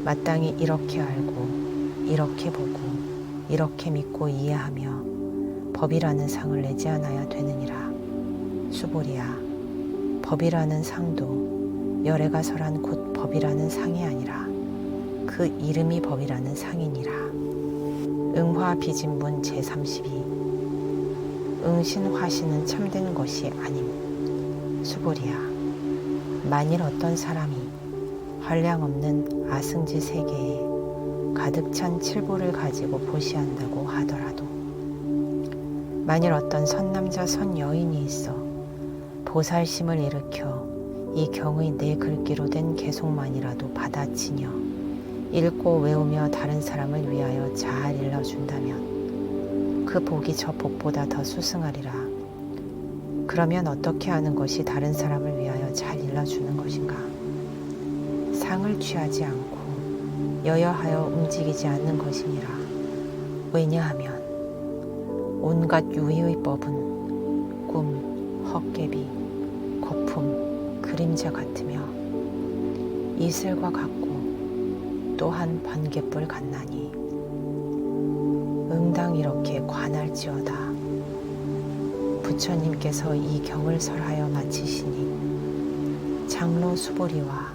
Speaker 1: 마땅히 이렇게 알고 이렇게 보고 이렇게 믿고 이해하며 법이라는 상을 내지 않아야 되느니라. 수보리야, 법이라는 상도 열애가 설한 곧 법이라는 상이 아니라 그 이름이 법이라는 상이니라. 응화비진문 제32. 응신화신은 참된 것이 아님. 수보리야, 만일 어떤 사람이 한량없는 아승지 세계에 가득 찬 칠보를 가지고 보시한다고 하더라도, 만일 어떤 선남자 선여인이 있어 보살심을 일으켜 이 경의 내 글귀로 된 개송만이라도 받아치며 읽고 외우며 다른 사람을 위하여 잘 일러준다면 그 복이 저 복보다 더 수승하리라. 그러면 어떻게 하는 것이 다른 사람을 위하여 잘 일러주는 것인가? 상을 취하지 않고 여여하여 움직이지 않는 것이니라. 왜냐하면 온갖 유의의 법은 꿈, 헛개비, 거품, 그림자 같으며 이슬과 같고 또한 번갯불 같나니 응당 이렇게 관할지어다. 부처님께서 이 경을 설하여 마치시니 장로 수보리와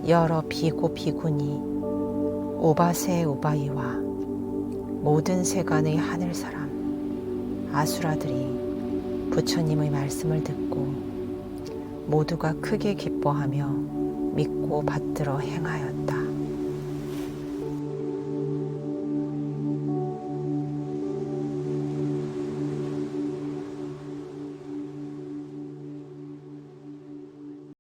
Speaker 1: 여러 비고 비구니 오바세 오바이와 모든 세간의 하늘 사람 아수라들이 부처님의 말씀을 듣고 모두가 크게 기뻐하며 믿고 받들어 행하였다.